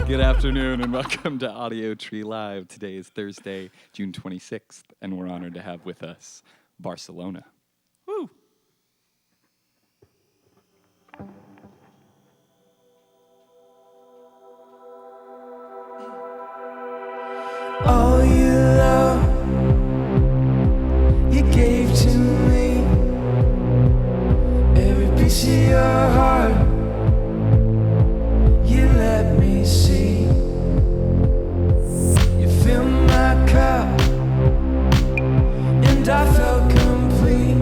Good afternoon and welcome to Audiotree Live. Today is Thursday, June 26th, and we're honored to have with us Barcelona. Woo! All you love, you gave to me. Every piece of your heart, you let me see. You filled my cup, and I felt complete.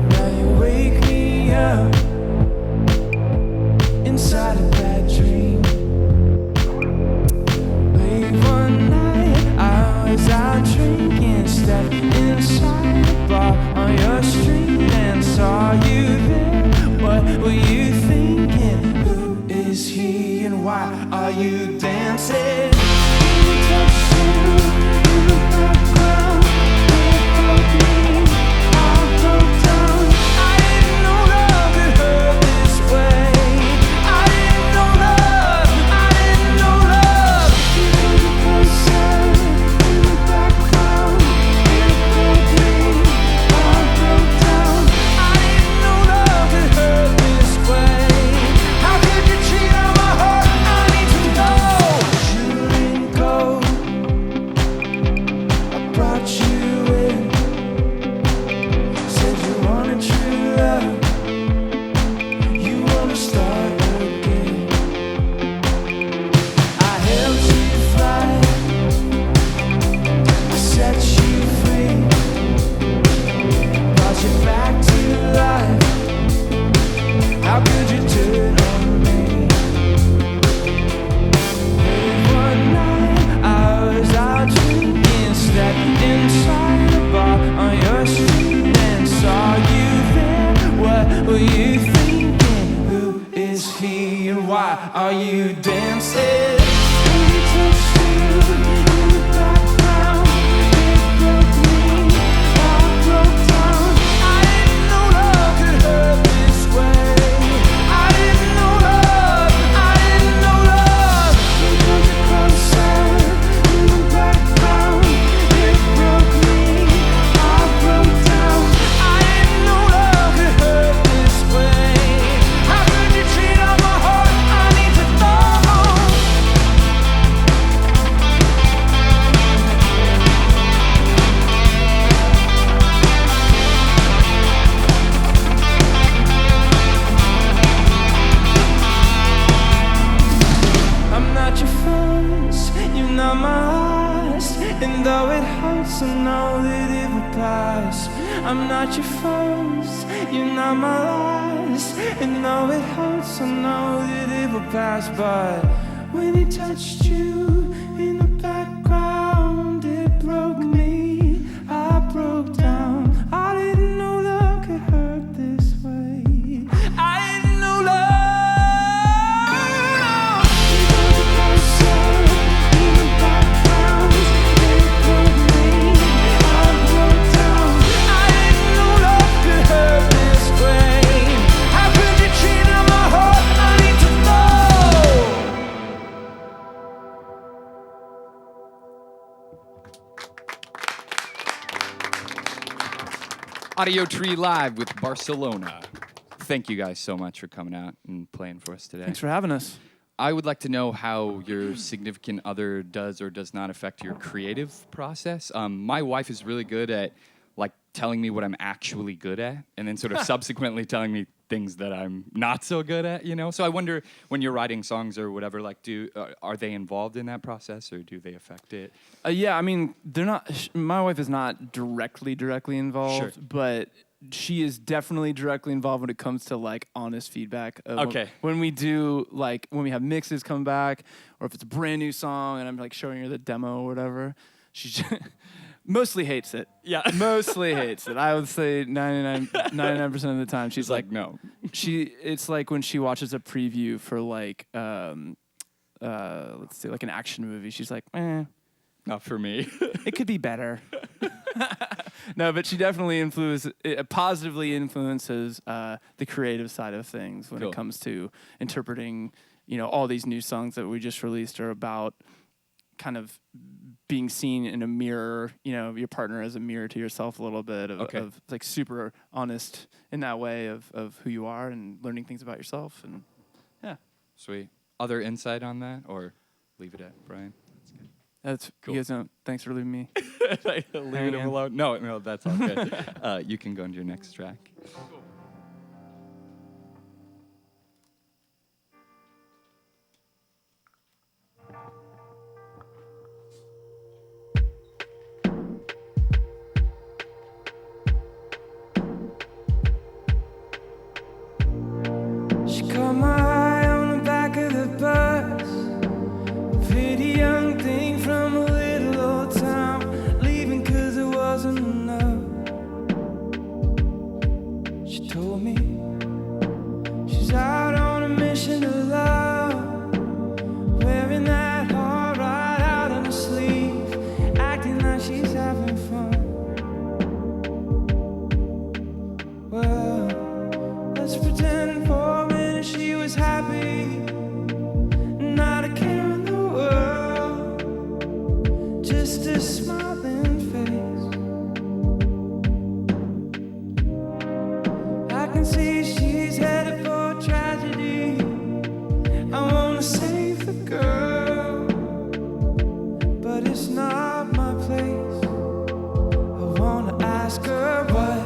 Now you wake me up inside a bad dream. One night I was out drinking, stepped inside a bar on your street and saw you there. What were you thinking? Who is he and why are you dancing? You touched you in the background, it broke me, I broke down. I didn't know love could hurt this way. I didn't know love, I didn't know love. You were closer in the background, it broke me, I broke down. I didn't know love could hurt this way. How could you cheat on my heart? I need to know. You didn't go, I brought you in. Said you wanted true love, you wanna start again. I helped you fly, I set you free, brought you back to life. How could you turn on me? One night I was out drinking, stepped inside a bar on your street and saw you there. What were you thinking? Who is he and why are you dancing? He touched you in the background, it broke me, I broke down. I didn't know love could hurt this way. I didn't know love, I didn't know love. You pulled you closer in the background, it broke me, I broke down. I didn't know love could hurt this way. How could you cheat on my heart? I need to know. I'm not your first, you're not my last. And though it hurts, I know that it will pass. I'm not your first, you're not my last. And though it hurts, I know that it will pass. But when he touched you in the background, it broke me, I broke down. I didn't know love could hurt this way. I didn't know love. You got closer in the background, it broke me, I broke down. I didn't know love could hurt this way. How could you cheat on my heart? I need to know. Audiotree Live with Barcelona. Thank you guys so much for coming out and playing for us today. Thanks for having us. I would like to know how your significant other does or does not affect your creative process. My wife is really good at like telling me what I'm actually good at, and then sort of subsequently telling me things that I'm not so good at. You know, so I wonder when you're writing songs or whatever, like, are they involved in that process or do they affect it? Yeah, I mean, they're not. My wife is not directly involved, Sure. but she is definitely directly involved when it comes to like honest feedback. Okay. When we do like when we have mixes come back, or if it's a brand new song and I'm like showing her the demo or whatever, she just mostly hates it. Yeah. Mostly hates it. I would say 99% of the time she's like no. It's like when she watches a preview for like let's say like an action movie. She's like, Not for me. it could be better. No, but she definitely positively influences the creative side of things when Cool. it comes to interpreting all these new songs that we just released are about kind of being seen in a mirror, your partner as a mirror to yourself a little bit of like super honest in that way of who you are and learning things about yourself. And yeah. Sweet. Other insight on that, or leave it at Brian? That's Cool. You guys don't. Thanks for leaving me. Leaving him alone. No, that's all good. You can go into your next track. She caught my eye on the back of the bus. A pretty young thing from a little old town, leaving 'cause it wasn't enough. She told me she's out on a mission to love, wearing that heart right out on her sleeve, acting like she's having fun. Well, let's pretend for a minute she was happy, not a care in the world, just a smiling face. I can see she's headed for tragedy. I wanna save the girl, but it's not my place. I wanna ask her, what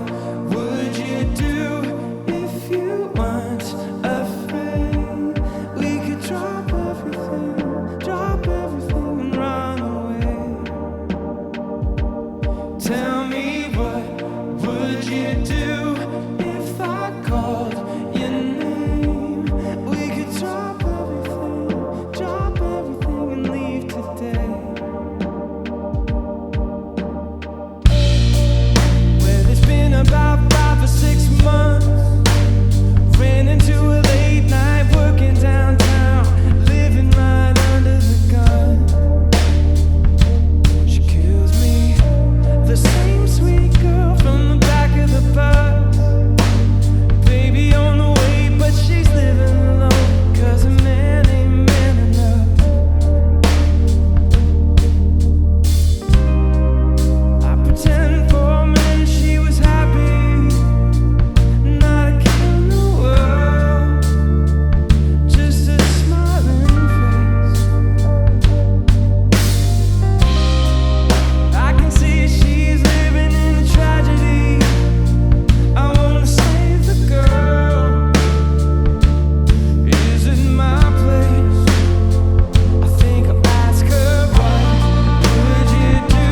would you do if you weren't afraid? We could drop everything and run away. Tell me, what would you do if I called your name? We could drop everything and leave today. Well, it's been about 5 or 6 months. Ran into a late night working downtown, living right under the gun. She kills me, the same sweet girl from the back of the bus. Baby on the way, but she's living alone, 'cause a man ain't man enough. I pretend for a minute she was happy, not a care in the world, just a smiling face. I can see she's living in a tragedy. I wanna save the girl. Is it my place? I think I'll ask her, what would you do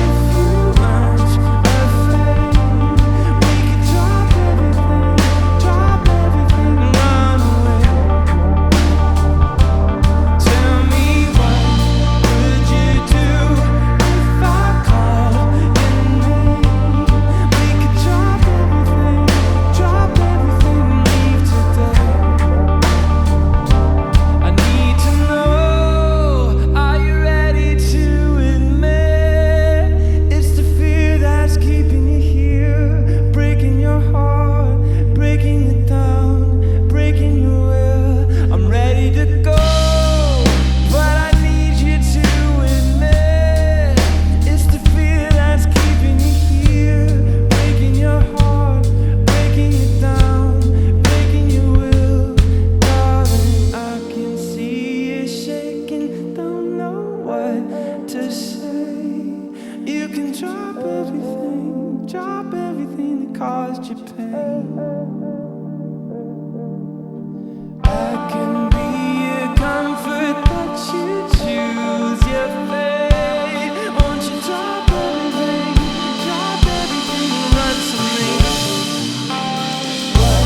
if you weren't afraid? We could drop everything and run away. Tell me, what would you do if I called your name? We could drop everything and leave today. I need to know, are you ready to admit it's the fear that's keeping you here, breaking your heart, breaking you down, breaking your will? I'm ready to go, but I need you to admit it's the fear that's keeping you here, breaking your heart, breaking you down, breaking your will. Darling, I can see you shaking, don't know what to say. You can drop everything that caused you pain. I can be a comfort, but you choose your fate. Won't you drop everything and run to me? What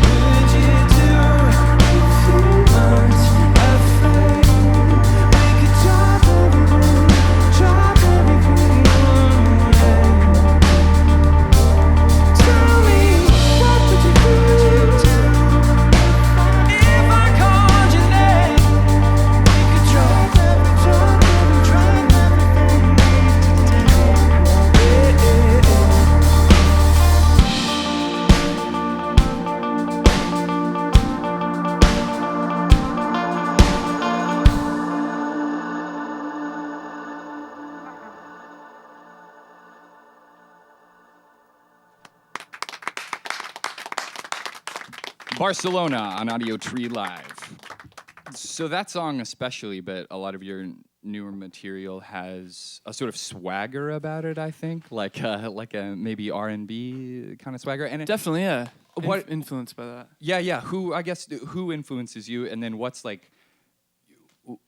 would you do if you weren't afraid? We could drop everything and run away. Tell me, what would you do if I called your name? We could drop everything Barcelona on Audiotree Live. So that song especially, but a lot of your newer material has a sort of swagger about it, I think, like a maybe R&B kind of swagger. And Definitely, yeah. What influenced by that? Yeah. Who influences you, and then what's like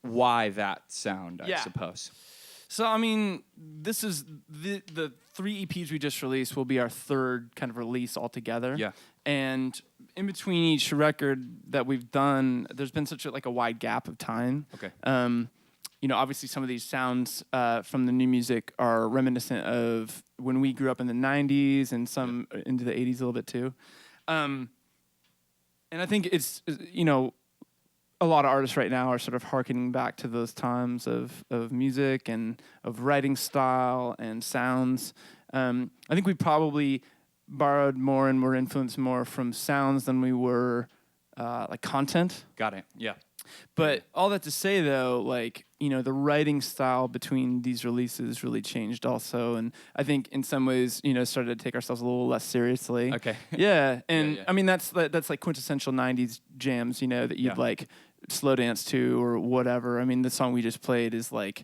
why that sound? I suppose. So I mean, this is the 3 EPs we just released will be our 3rd kind of release altogether. Yeah. And in between each record that we've done, there's been such a wide gap of time. Okay. Obviously some of these sounds from the new music are reminiscent of when we grew up in the 90s and some into the 80s a little bit too. And I think it's, a lot of artists right now are sort of hearkening back to those times of music and of writing style and sounds. I think we probably borrowed more and were influenced more from sounds than we were like content. Got it. Yeah. But all that to say, though, the writing style between these releases really changed also. And I think in some ways, started to take ourselves a little less seriously. Okay. Yeah. And I mean, that's like quintessential 90s jams, that you'd like slow dance to or whatever. I mean, the song we just played is like,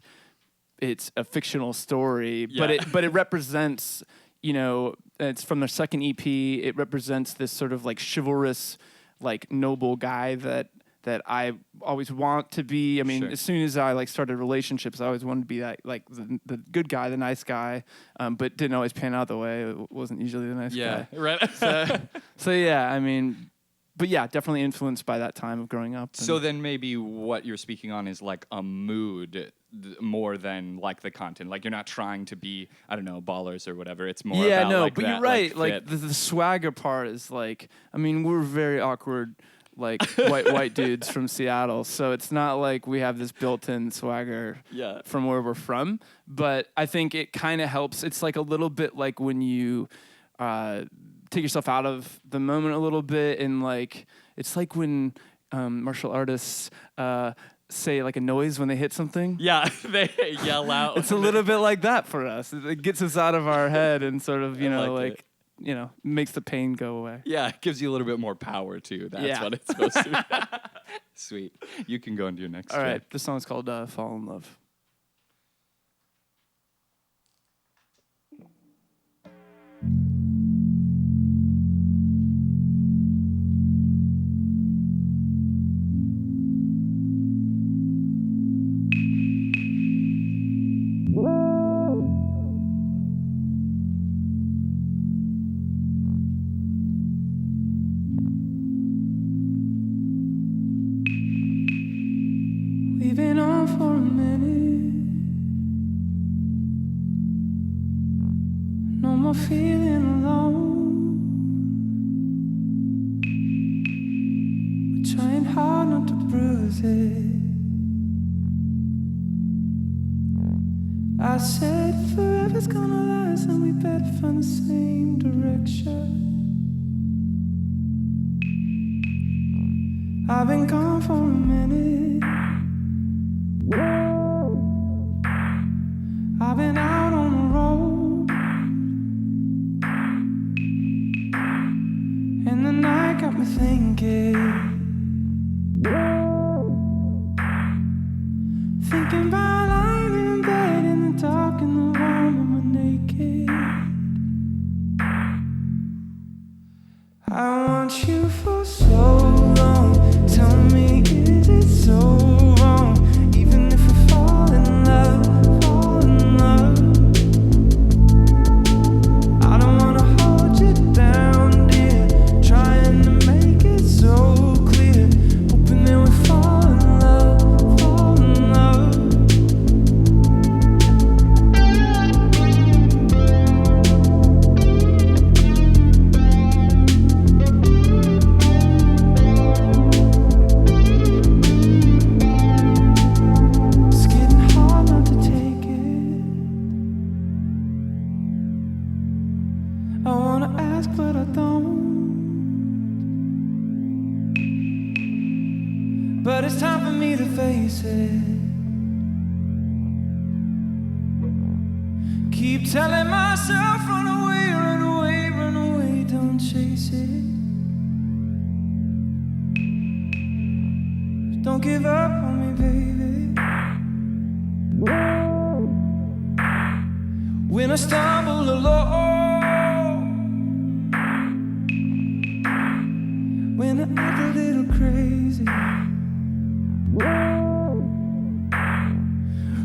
it's a fictional story, but it represents, it's from their 2nd EP. It represents this sort of like chivalrous, like noble guy that I always want to be. I mean, as soon as I started relationships, I always wanted to be that the good guy, the nice guy, but didn't always pan out the way. It wasn't usually the nice guy. Yeah, right. So yeah, I mean, but yeah, definitely influenced by that time of growing up. So then maybe what you're speaking on is like a mood more than like the content. Like you're not trying to be, I don't know, ballers or whatever. It's more about like but that, you're right. like the swagger part is like, I mean, we're very awkward, like white dudes from Seattle. So it's not like we have this built-in swagger from where we're from. But I think it kind of helps. It's like a little bit like when you take yourself out of the moment a little bit, and like it's like when martial artists say like a noise when they hit something. Yeah, they yell out. It's a little bit like that for us. It gets us out of our head and sort of, makes the pain go away. Yeah, it gives you a little bit more power too. That's what it's supposed to be. Sweet. You can go into your next All right, track. this song's called Fall in Love. We've been on for a minute. No more feeling alone. We're trying hard not to bruise it. I said forever's gonna last, and we better find the same direction. I've been gone for a minute. I've been out on the road, and the night got me thinking about lying in bed in the dark and the warm and we're naked. I want you for so long. Tell me, is it so wrong? Even if we fall in love. I don't wanna hold you down, dear. Trying to make it so clear. Hoping that we fall in love, fall in love. It's getting hard not to take it. I wanna ask, but I don't. But it's time for me to face it. Keep telling myself, run away, run away, run away, don't chase it. I stumble along, when I act a little crazy.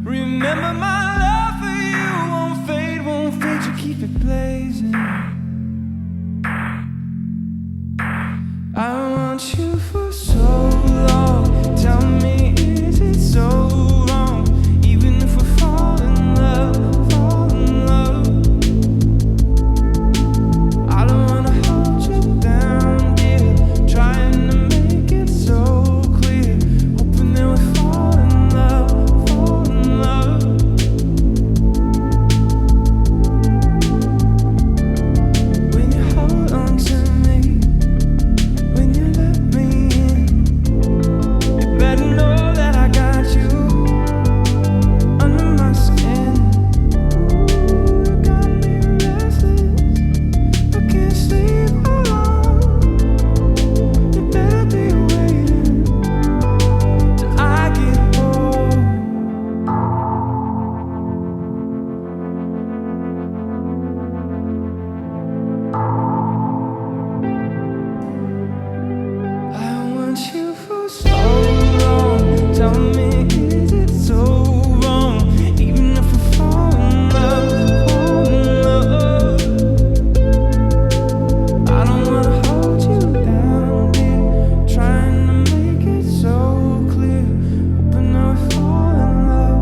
Remember my love for you won't fade, you keep it blazing. I want you for so long. Tell me, is it so wrong? Even if we fall in love, I don't wanna hold you down, dear. Trying to make it so clear, hoping that we fall in love. When you hold on to me, when you let me in, you better know that I got you under my skin. Ooh, you got me restless, I can't sleep alone. You better be waiting till I get home. I want you for so long. Tell me, is it so wrong? Even if we fall in love, I don't wanna hold you down, dear. Trying to make it so clear, hoping that we fall in love.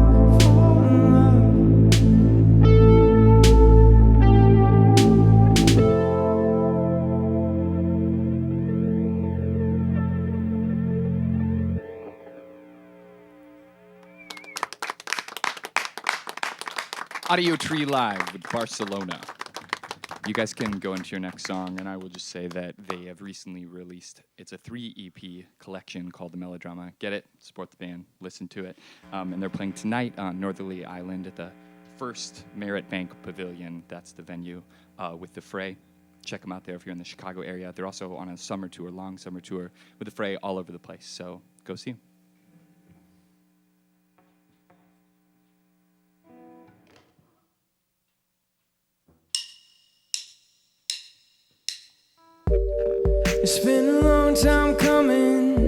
Audiotree Live with Barcelona. You guys can go into your next song, and I will just say that they have recently released, it's a 3 EP collection called The Melodrama. Get it, support the band, listen to it. And they're playing tonight on Northerly Island at the first Merritt Bank Pavilion. That's the venue with The Fray. Check them out there if you're in the Chicago area. They're also on a summer tour, long summer tour with The Fray all over the place. So go see them. It's been a long time coming.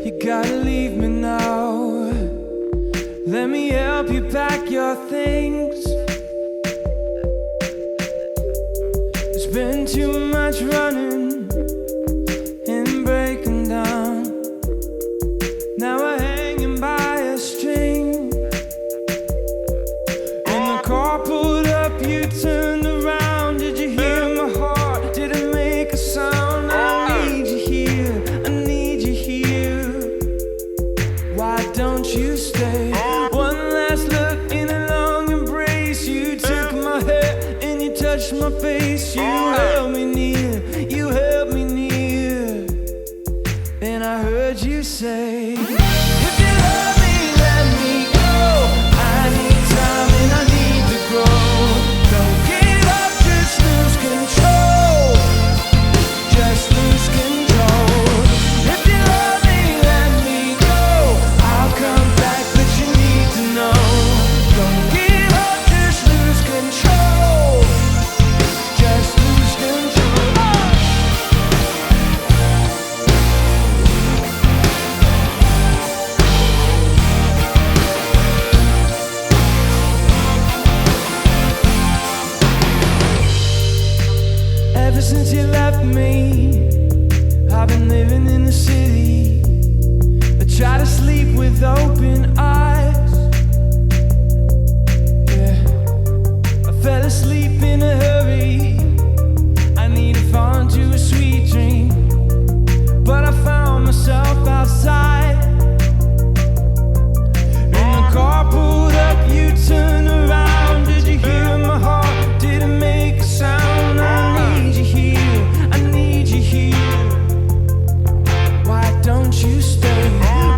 You gotta leave me now. Let me help you pack your things. There's been too much running and breaking down. Now we're hanging by a string. In the car pulled up, you turned around. Did you hear my heart? Did it make a sound? I need you here, I need you here. Why don't you stay? One last look in a long embrace. You took my hair and you touched my face. You held me near, you held me near. And I heard you say, if you love me, let me go. I need time and I need to grow. Don't give up, just lose control. Just lose control. If you love me, let me go. I'll come back, but you need to know. Don't give up, just lose control. Just lose control. Ever since you left me, I've been living in the city. I try to sleep with open eyes. Yeah, I fell asleep in a hurry. I need to fall into a sweet dream, but I found myself outside. In the car pulled up, you turned around. Did you hear my heart? Did it make a sound? I need you here, I need you here. Why don't you stay?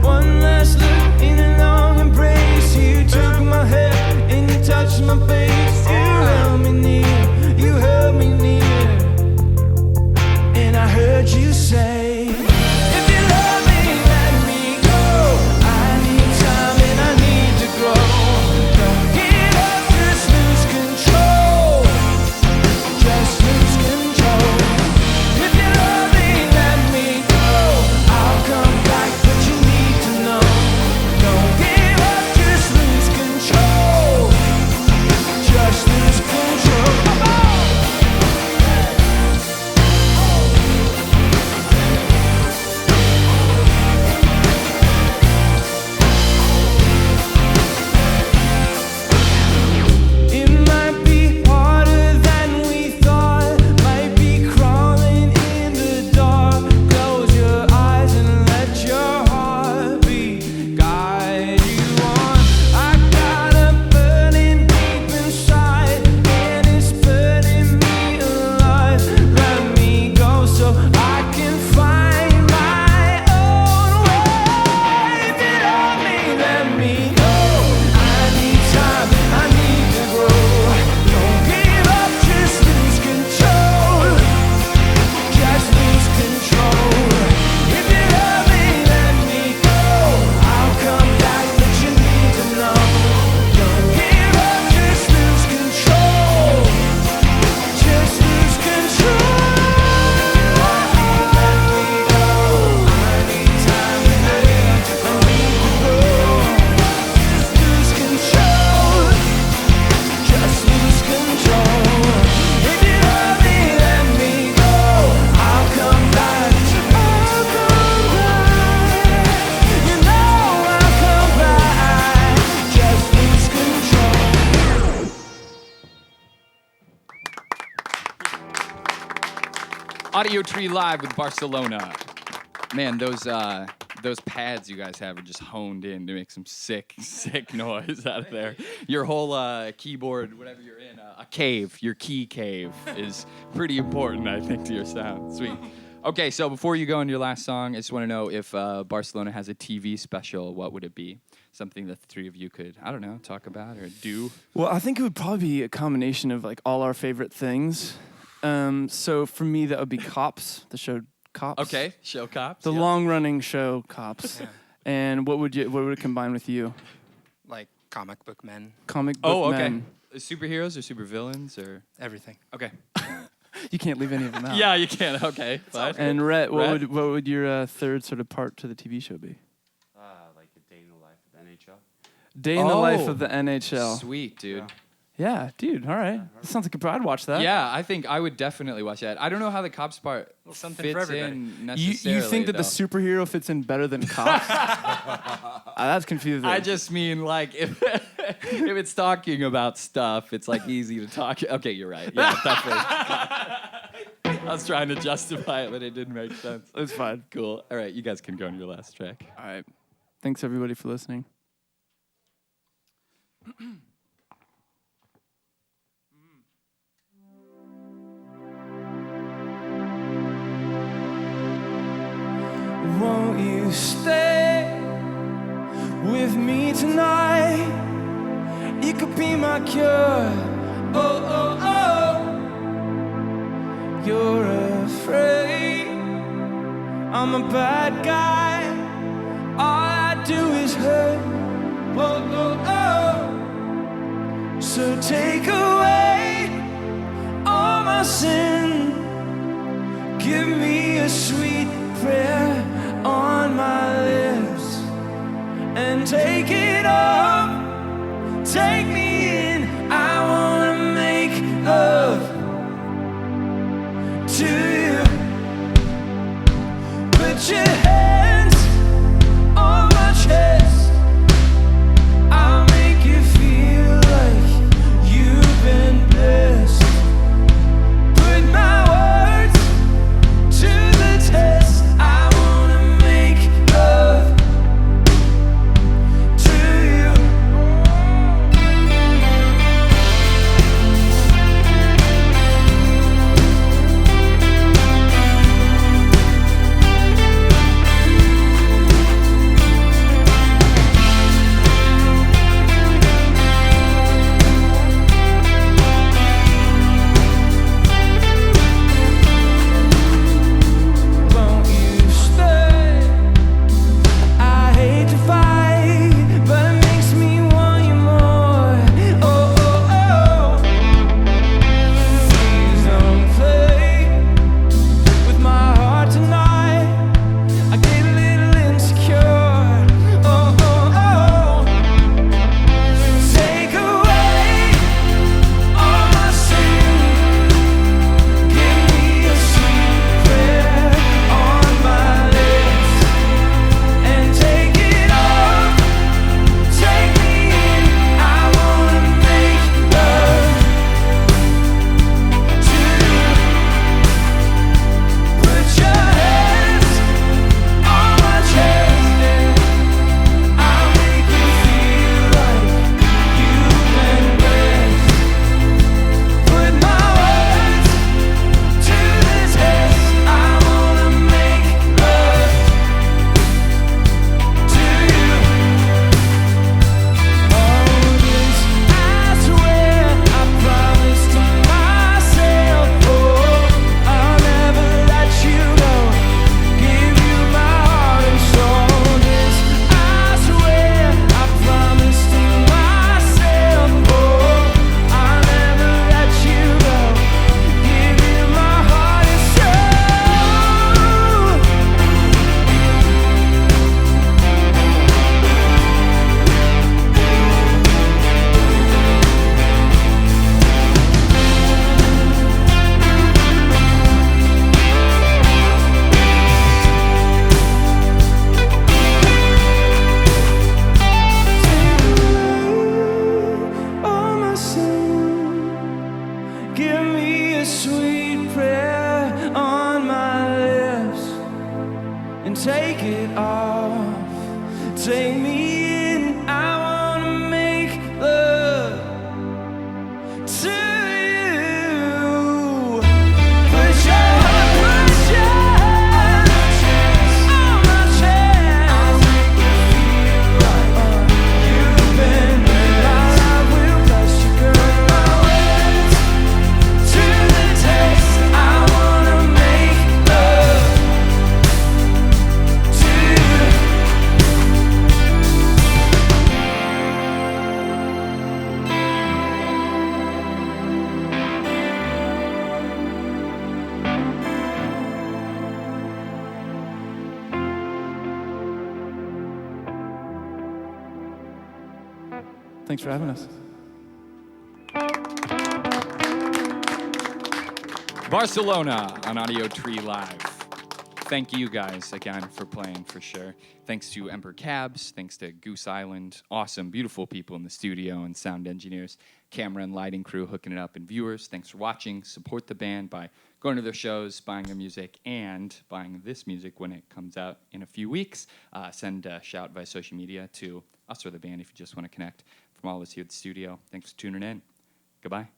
One last look in a long Audiotree live with Barcelona. Man, those pads you guys have are just honed in to make some sick noise out of there. Your whole keyboard, whatever you're in, a cave, your key cave is pretty important, I think, to your sound. Sweet. Okay, so before you go into your last song, I just want to know if Barcelona has a TV special, what would it be? Something that the three of you could, I don't know, talk about or do? Well, I think it would probably be a combination of like all our favorite things. So for me, that would be Cops, the show Cops. Okay, show Cops. The long-running show Cops. Yeah. And what would it combine with you? Like comic book men. Comic book men. Superheroes or supervillains or Everything. Okay. You can't leave any of them out. Yeah, you can. Okay. Fine. And Rhett, what would your third sort of part to the TV show be? Like a day in the life of the NHL. Day in the life of the NHL. Sweet, dude. Yeah, dude. All right. That sounds like I'd watch that. Yeah, I think I would definitely watch that. I don't know how the Cops part something for fits everybody. in necessarily. You think that though. the superhero fits in better than Cops? That's confusing. I just mean like if it's talking about stuff, it's like easy to talk. Okay, you're right. Yeah, definitely. I was trying to justify it, but it didn't make sense. It's fine. Cool. All right, you guys can go on your last track. All right. Thanks everybody for listening. Won't you stay with me tonight? You could be my cure. Oh, oh, oh. You're afraid I'm a bad guy. All I do is hurt. Oh, oh, oh. So take away all my sin. Give me a sweet prayer on my lips and take it up, take me in. I wanna make love to you. Put your hands on my chest. I'll make you feel like you've been blessed. Put my words to the test. I wanna make love to you. Won't you stay? I hate to fight, but it makes me want you more. Oh, oh, oh. Please don't play with my heart tonight. I get a little insecure. Oh, oh, oh. Take away all my sin. Give me a sweet prayer on my lips and take it off, take me in. I wanna make love to you. Put your hands on my chest and I'll make you feel like you've been blessed. Put my words to the test. I wanna make love to you. Oh, this I swear, I promise to myself. Oh, I'll never let you go. Give you my heart and soul. This I swear, I promise to myself. Oh, I'll never let you go. Give you my heart and soul. All my sin. Give me a sweet prayer on my take it off. Take me in, I wanna make love to you. Put your hand on my chest. You've been my life, will bless you, girl. My words to the test. I wanna make love to you. Thanks for having us. Barcelona on Audiotree Live. Thank you guys again for playing, for sure. Thanks to Emperor Cabs. Thanks to Goose Island. Awesome, beautiful people in the studio and sound engineers, camera and lighting crew hooking it up, and viewers. Thanks for watching. Support the band by going to their shows, buying their music, and buying this music when it comes out in a few weeks. Send a shout via social media to us or the band if you just want to connect. From all of us here at the studio, thanks for tuning in. Goodbye.